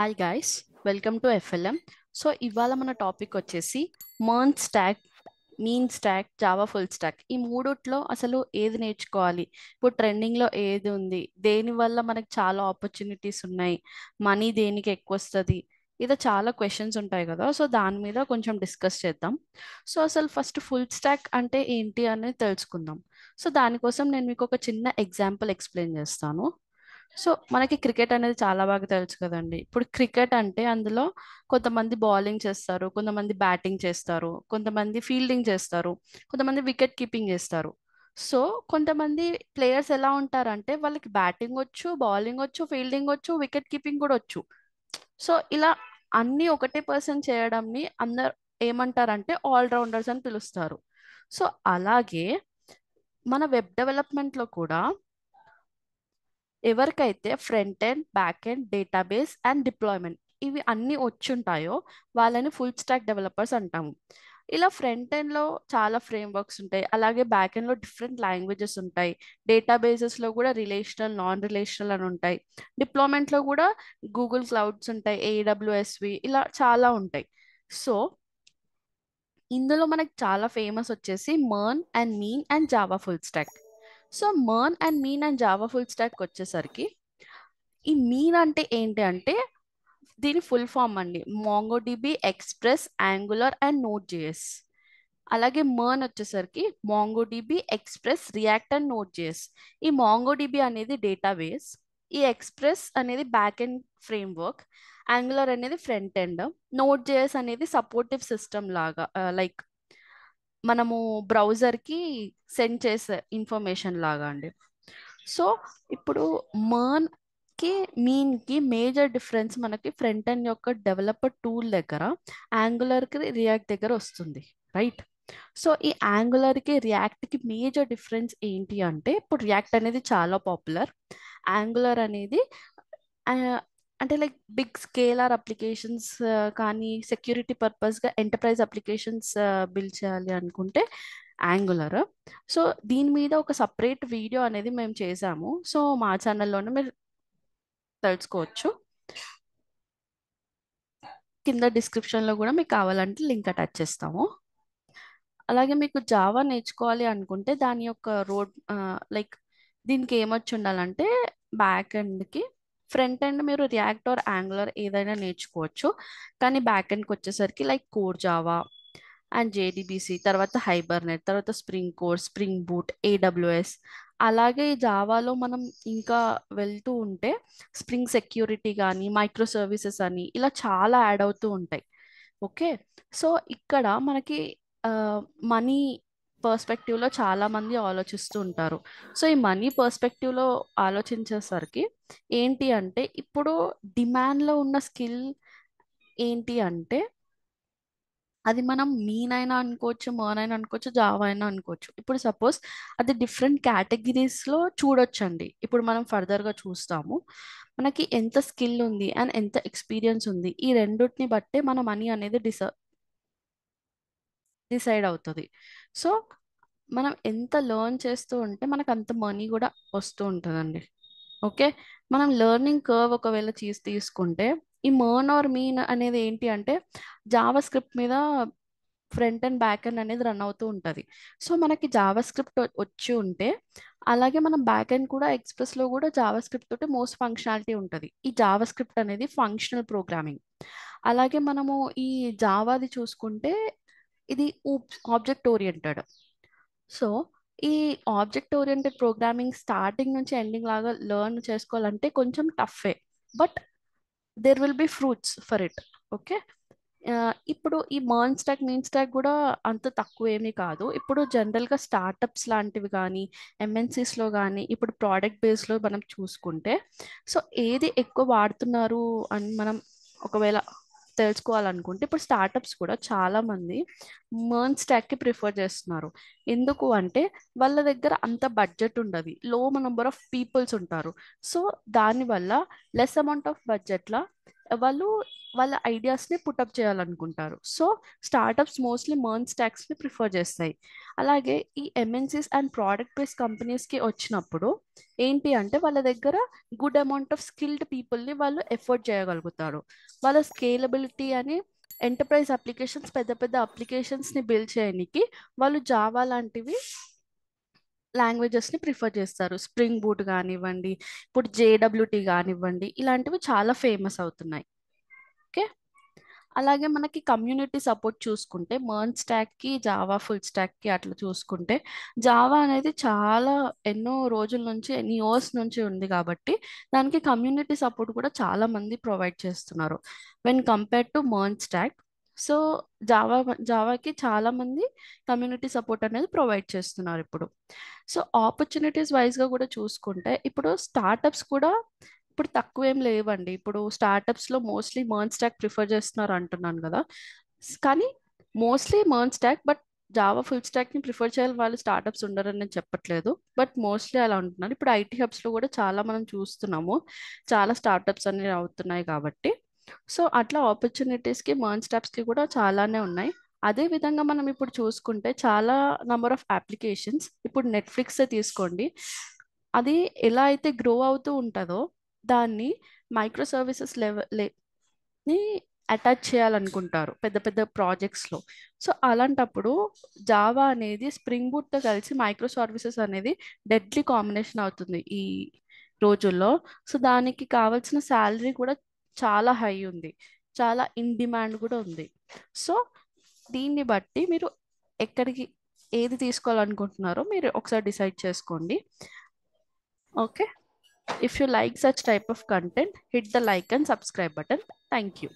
Hi guys, welcome to FLM. So ఇవాళ మన topic వచ్చేసి MERN stack, MEAN stack, Java full stack. ఈ మూడిట్లో అసలు ఏది నేర్చుకోవాలి, ఇప్పుడు ట్రెండింగ్లో ఏది ఉంది, దేని వల్ల మనకి చాలా ఆపర్చునిటీస్ ఉన్నాయి, మనీ దేనికి ఎక్కువ వస్తుంది, ఇలా చాలా క్వశ్చన్స్ ఉంటాయి కదా. సో దాని మీద కొంచెం డిస్కస్ చేద్దాం. సో అసలు ఫస్ట్ ఫుల్ స్టాక్ అంటే ఏంటి అనేది తెలుసుకుందాం. సో దానికోసం నేను మీకు ఒక చిన్న ఎగ్జాంపుల్ ఎక్స్ప్లెయిన్ చేస్తాను. సో మనకి క్రికెట్ అనేది చాలా బాగా తెలుసు కదండి. ఇప్పుడు క్రికెట్ అంటే అందులో కొంతమంది బౌలింగ్ చేస్తారు, కొంతమంది బ్యాటింగ్ చేస్తారు, కొంతమంది ఫీల్డింగ్ చేస్తారు, కొంతమంది వికెట్ కీపింగ్ చేస్తారు. సో కొంతమంది ప్లేయర్స్ ఎలా ఉంటారంటే వాళ్ళకి బ్యాటింగ్ వచ్చు, బౌలింగ్ వచ్చు, ఫీల్డింగ్ వచ్చు, వికెట్ కీపింగ్ కూడా వచ్చు. సో ఇలా అన్ని ఒకటే పర్సన్ చేయడంని అందరు ఏమంటారంటే ఆల్రౌండర్స్ అని పిలుస్తారు. సో అలాగే మన వెబ్ డెవలప్మెంట్లో కూడా ఎవరికైతే front end, back end, database and deployment ఇవి అన్ని వచ్చుంటాయో వాళ్ళని ఫుల్ స్టాక్ డెవలపర్స్ అంటాము. ఇలా ఫ్రంట్ ఎండ్లో చాలా ఫ్రేమ్ వర్క్స్ ఉంటాయి, అలాగే బ్యాక్ ఎండ్లో డిఫరెంట్ లాంగ్వేజెస్ ఉంటాయి, డేటాబేసెస్లో కూడా రిలేషనల్, నాన్ రిలేషనల్ అని ఉంటాయి, డిప్లాయ్మెంట్లో కూడా గూగుల్ క్లౌడ్స్ ఉంటాయి, ఏడబ్ల్యూఎస్వి ఇలా చాలా ఉంటాయి. సో ఇందులో మనకి చాలా ఫేమస్ వచ్చేసి MERN and MEAN and Java full stack. So MERN and MEAN and Java full stack వచ్చేసరికి ఈ మీన్ అంటే ఏంటి అంటే దీని ఫుల్ ఫామ్ అండి, MongoDB, Express, Angular and Node JS. అలాగే మర్న్ వచ్చేసరికి MongoDB, Express, React and Node JS. ఈ మాంగోడిబి అనేది డేటాబేస్, ఈ ఎక్స్ప్రెస్ అనేది బ్యాక్ ఎండ్ ఫ్రేమ్వర్క్, యాంగులర్ అనేది ఫ్రంట్ ఎండ్, నోడ్ జేఎస్ అనేది సపోర్టివ్ సిస్టమ్ లాగా, లైక్ మనము బ్రౌజర్కి సెండ్ చేసే ఇన్ఫర్మేషన్ లాగా అండి. సో ఇప్పుడు మర్న్ కి మీన్ కి మేజర్ డిఫరెన్స్ మనకి ఫ్రంట్ ఎండ్ యొక్క డెవలపర్ టూల్ దగ్గర, యాంగులర్ కి రియాక్ట్ దగ్గర వస్తుంది, రైట్? సో ఈ యాంగులర్ కి రియాక్ట్ కి మేజర్ డిఫరెన్స్ ఏంటి అంటే ఇప్పుడు రియాక్ట్ అనేది చాలా పాపులర్, యాంగులర్ అనేది ఆ, అంటే లైక్ బిగ్ స్కేలర్ అప్లికేషన్స్ కానీ సెక్యూరిటీ పర్పస్గా ఎంటర్ప్రైజ్ అప్లికేషన్స్ బిల్డ్ చేయాలి అనుకుంటే యాంగులర్. సో దీని మీద ఒక సపరేట్ వీడియో అనేది మేము చేసాము, సో మా ఛానల్లోనే మీరు తెలుసుకోవచ్చు. కింద డిస్క్రిప్షన్లో కూడా మీకు కావాలంటే లింక్ అటాచ్ చేస్తాము. అలాగే మీకు జావా నేర్చుకోవాలి అనుకుంటే దాని యొక్క రోడ్, లైక్ దీనికి ఏమొచ్చి ఉండాలంటే బ్యాక్ ఎండ్కి, ఫ్రంట్ ఎండ్ మీరు రియాక్ట్ ఆర్ యాంగులర్ ఏదైనా నేర్చుకోవచ్చు, కానీ బ్యాక్ ఎండ్కి వచ్చేసరికి like core Java and JDBC, తర్వాత హైబర్నెట్, తర్వాత spring core, spring boot, AWS. అలాగే ఈ జావాలో మనం ఇంకా వెళ్తూ ఉంటే స్ప్రింగ్ సెక్యూరిటీ కానీ మైక్రో సర్వీసెస్ అని ఇలా చాలా యాడ్ అవుతూ ఉంటాయి. ఓకే. సో ఇక్కడ మనకి మనీ పర్స్పెక్టివ్లో చాలా మంది ఆలోచిస్తూ ఉంటారు. సో ఈ మనీ పర్స్పెక్టివ్లో ఆలోచించేసరికి ఏంటి అంటే ఇప్పుడు డిమాండ్లో ఉన్న స్కిల్ ఏంటి అంటే అది మనం మీన్ అయినా అనుకోవచ్చు, మర్న్ అయినా అనుకోవచ్చు, జావా అయినా అనుకోవచ్చు. ఇప్పుడు సపోజ్ అది డిఫరెంట్ కేటగిరీస్లో చూడొచ్చండి. ఇప్పుడు మనం ఫర్దర్గా చూస్తాము మనకి ఎంత స్కిల్ ఉంది అండ్ ఎంత ఎక్స్పీరియన్స్ ఉంది, ఈ రెండుటిని బట్టే మన మనీ అనేది డిసైడ్ అవుతుంది. సో మనం ఎంత లెర్న్ చేస్తూ ఉంటే మనకు అంత మనీ కూడా వస్తూ ఉంటుందండి. ఓకే. మనం లెర్నింగ్ కర్వ్ ఒకవేళ తీసుకుంటే ఈ మర్న్ ఆర్ మీన్ అనేది ఏంటి అంటే జావా స్క్రిప్ట్ మీద ఫ్రంట్ అండ్ బ్యాక్ ఎండ్ అనేది రన్ అవుతూ ఉంటుంది. సో మనకి జావా స్క్రిప్ట్ వచ్చి ఉంటే అలాగే మనం బ్యాక్ ఎండ్ కూడా ఎక్స్ప్రెస్లో కూడా జావా స్క్రిప్ట్ తోటి మోస్ట్ ఫంక్షనాలిటీ ఉంటుంది. ఈ జావా స్క్రిప్ట్ అనేది ఫంక్షనల్ ప్రోగ్రామింగ్. అలాగే మనము ఈ జావాది చూసుకుంటే ఇది ఆబ్జెక్ట్ ఓరియంటెడ్. సో ఈ ఆబ్జెక్ట్ ఓరియంటెడ్ ప్రోగ్రామింగ్ స్టార్టింగ్ నుంచి ఎండింగ్ లాగా లెర్న్ చేసుకోవాలంటే కొంచెం టఫే, but there will be fruits for it. Okay. ఇప్పుడు ఈ మర్న్ స్టాక్, మీన్ స్టాక్ కూడా అంత తక్కువ ఏమీ కాదు. ఇప్పుడు జనరల్గా స్టార్టప్స్ లాంటివి కానీ ఎంఎన్సీస్లో కానీ ఇప్పుడు ప్రోడక్ట్ బేస్లో మనం చూసుకుంటే సో ఏది ఎక్కువ వాడుతున్నారు అని మనం ఒకవేళ తెలుసుకోవాలనుకుంటే ఇప్పుడు స్టార్టప్స్ కూడా చాలా మంది మర్న్ స్టాక్కి ప్రిఫర్ చేస్తున్నారు. ఎందుకు అంటే వాళ్ళ దగ్గర అంత బడ్జెట్ ఉండదు, లో నెంబర్ ఆఫ్ పీపుల్స్ ఉంటారు. సో దానివల్ల లెస్ అమౌంట్ ఆఫ్ బడ్జెట్లో వాళ్ళు వాళ్ళ ఐడియాస్ని పుటప్ చేయాలనుకుంటారు. సో స్టార్టప్స్ మోస్ట్లీ మెర్న్ స్టాక్స్ని ప్రిఫర్ చేస్తాయి. అలాగే ఈ ఎంఎన్సీస్ అండ్ ప్రోడక్ట్ బేస్డ్ కంపెనీస్కి వచ్చినప్పుడు ఏంటి అంటే వాళ్ళ దగ్గర గుడ్ అమౌంట్ ఆఫ్ స్కిల్డ్ పీపుల్ని వాళ్ళు ఎఫోర్డ్ చేయగలుగుతారు. వాళ్ళ స్కేలబిలిటీ అని ఎంటర్ప్రైజ్ అప్లికేషన్స్, పెద్ద పెద్ద అప్లికేషన్స్ని బిల్డ్ చేయడానికి వాళ్ళు జావా లాంటివి లాంగ్వేజెస్ని ప్రిఫర్ చేస్తారు. స్ప్రింగ్ బూట్ కానివ్వండి, ఇప్పుడు జేడబ్ల్యూటీ కానివ్వండి, ఇలాంటివి చాలా ఫేమస్ అవుతున్నాయి. ఓకే, అలాగే మనకి కమ్యూనిటీ సపోర్ట్ చూసుకుంటే మర్న్ స్టాక్కి, జావా ఫుల్ స్టాక్కి అట్లా చూసుకుంటే జావా అనేది చాలా ఎన్నో రోజుల నుంచి, ఎన్ని ఇయర్స్ నుంచి ఉంది కాబట్టి దానికి కమ్యూనిటీ సపోర్ట్ కూడా చాలా మంది ప్రొవైడ్ చేస్తున్నారు when compare to MERN stack. So Java జావాకి చాలా మంది కమ్యూనిటీ సపోర్ట్ అనేది ప్రొవైడ్ చేస్తున్నారు ఇప్పుడు. సో ఆపర్చునిటీస్ వైజ్గా కూడా చూసుకుంటే ఇప్పుడు స్టార్టప్స్ కూడా ఇప్పుడు తక్కువేం లేవండి. ఇప్పుడు స్టార్టప్స్లో మోస్ట్లీ మర్న్ స్టాక్ ప్రిఫర్ చేస్తున్నారు అంటున్నాను కదా. కానీ mostly MERN stack, but Java full స్టాక్ని ప్రిఫర్ చేయాలి వాళ్ళు స్టార్టప్స్ ఉండరని నేను చెప్పట్లేదు, బట్ మోస్ట్లీ అలా ఉంటున్నారు. ఇప్పుడు ఐటీ హబ్స్లో కూడా చాలా మనం చూస్తున్నాము, చాలా స్టార్టప్స్ అనేవి అవుతున్నాయి కాబట్టి. సో అట్లా ఆపర్చునిటీస్కి మర్న్ స్టాక్స్కి కూడా చాలానే ఉన్నాయి. అదే విధంగా మనం ఇప్పుడు చూసుకుంటే చాలా నంబర్ ఆఫ్ అప్లికేషన్స్, ఇప్పుడు నెట్ఫ్లిక్స్ తీసుకోండి, అది ఎలా అయితే గ్రో అవుతూ ఉంటుందో దాన్ని మైక్రో సర్వీసెస్ ని అటాచ్ చేయాలనుకుంటారు పెద్ద పెద్ద ప్రాజెక్ట్స్లో. సో అలాంటప్పుడు జావా అనేది స్ప్రింగ్ బూట్తో కలిసి మైక్రో సర్వీసెస్ అనేది డెడ్లీ కాంబినేషన్ అవుతుంది ఈ రోజుల్లో. సో దానికి కావాల్సిన శాలరీ కూడా చాలా హై ఉంది, చాలా ఇన్ డిమాండ్ కూడా ఉంది. సో దీన్ని బట్టి మీరు ఎక్కడికి ఏది తీసుకోవాలనుకుంటున్నారో మీరు ఒకసారి డిసైడ్ చేసుకోండి. Okay, if you like such type of content, hit the like and subscribe button. Thank you.